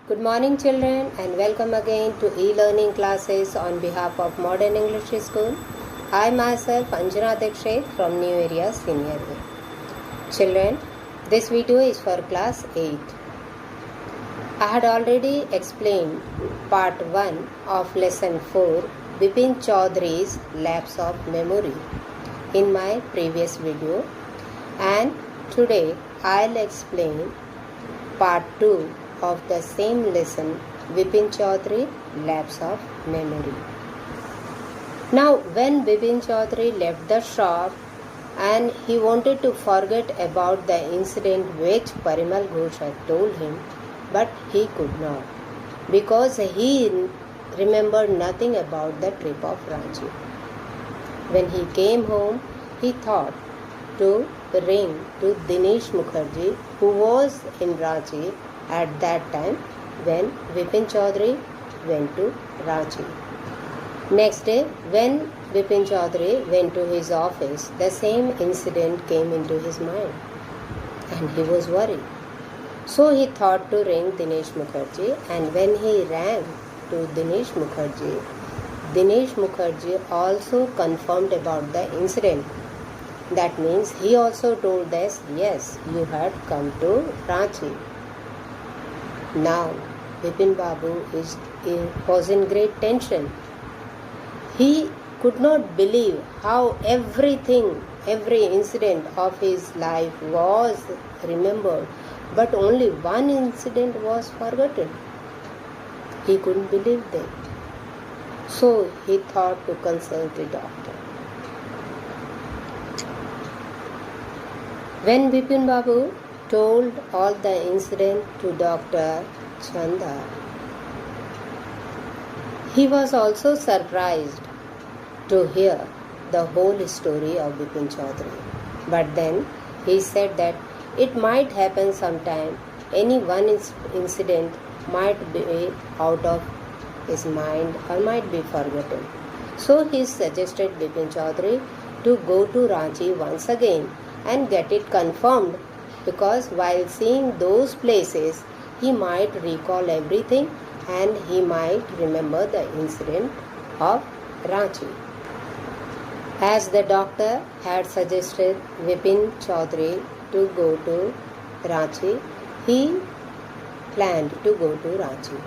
Good morning, children, and welcome again to e-learning classes on behalf of Modern English School. I myself, Anjana Dikshit from New Area Senior Way. Children, this video is for class 8. I had already explained part 1 of lesson 4, Bipin Chaudhary's Lapse of Memory, in my previous video, and today I'll explain part 2 of the same lesson, Bipin Chaudhary, Lapse of Memory. Now, when Bipin Chaudhary left the shop and he wanted to forget about the incident which Parimal Ghosh had told him, but he could not, because he remembered nothing about the trip of Ranchi. When he came home, he thought to ring to Dinesh Mukherjee, who was in Ranchi at that time when Bipin Chaudhary went to Ranchi. Next day, when Bipin Chaudhary went to his office, the same incident came into his mind and he was worried. So he thought to ring Dinesh Mukherjee, and when he rang to Dinesh Mukherjee also confirmed about the incident. That means he also told us, yes, you had come to Ranchi. Now, Bipin Babu was in great tension. He could not believe how every incident of his life was remembered, but only one incident was forgotten. He couldn't believe that. So he thought to consult the doctor. When Bipin Babu told all the incident to Dr. Chanda, he was also surprised to hear the whole story of Bipin Chaudhary. But then he said that it might happen sometime. Any one incident might be out of his mind or might be forgotten. So he suggested Bipin Chaudhary to go to Ranchi once again and get it confirmed, because while seeing those places, he might recall everything and he might remember the incident of Ranchi. As the doctor had suggested Bipin Chaudhary to go to Ranchi, he planned to go to Ranchi.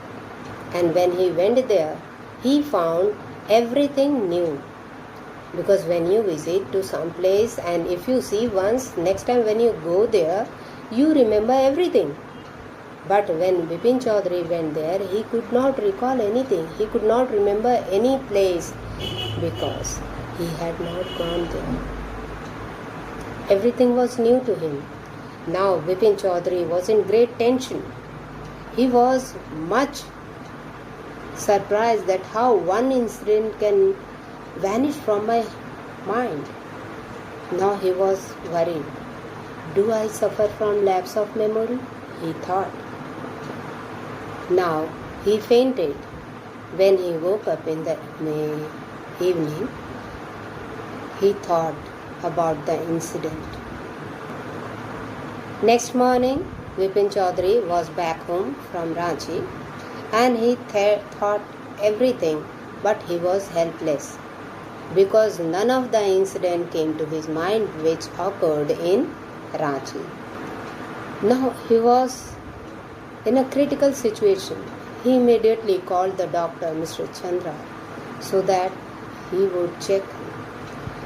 And when he went there, he found everything new. Because when you visit to some place and if you see once, next time when you go there, you remember everything. But when Bipin Chaudhary went there, he could not recall anything. He could not remember any place because he had not gone there. Everything was new to him. Now Bipin Chaudhary was in great tension. He was much surprised that how one incident can vanish from my mind. Now he was worried. Do I suffer from lapse of memory? He thought. Now he fainted. When he woke up in the evening, he thought about the incident. Next morning, Bipin Chaudhary was back home from Ranchi and he thought everything, but he was helpless because none of the incident came to his mind which occurred in Ranchi. Now he was in a critical situation. He immediately called the doctor, Mr. Chandra, so that he would check him.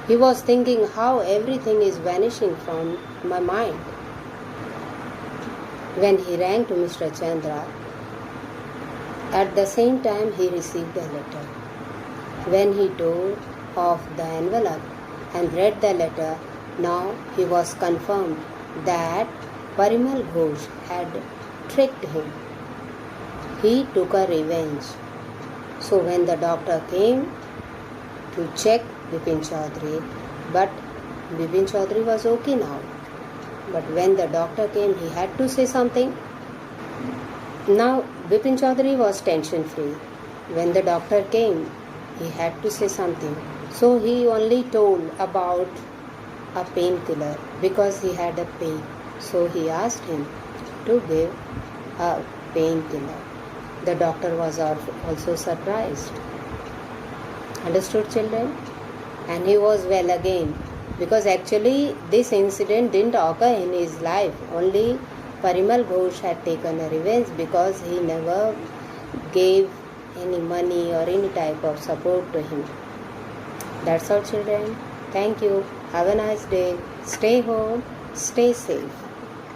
He was thinking how everything is vanishing from my mind. When he rang to Mr. Chandra, at the same time he received a letter. When he tore off the envelope and read the letter, now he was confirmed that Parimal Ghosh had tricked him. He took a revenge. So when the doctor came to check Bipin Chaudhary, but Bipin Chaudhary was okay now. But when the doctor came, he had to say something. Now Bipin Chaudhary was tension free. When the doctor came, he had to say something. So he only told about a painkiller because he had a pain. So he asked him to give a painkiller. The doctor was also surprised. Understood, children? And he was well again, because actually this incident didn't occur in his life. Only Parimal Ghosh had taken a revenge because he never gave any money or any type of support to him. That's all, children. Thank you. Have a nice day. Stay home. Stay safe.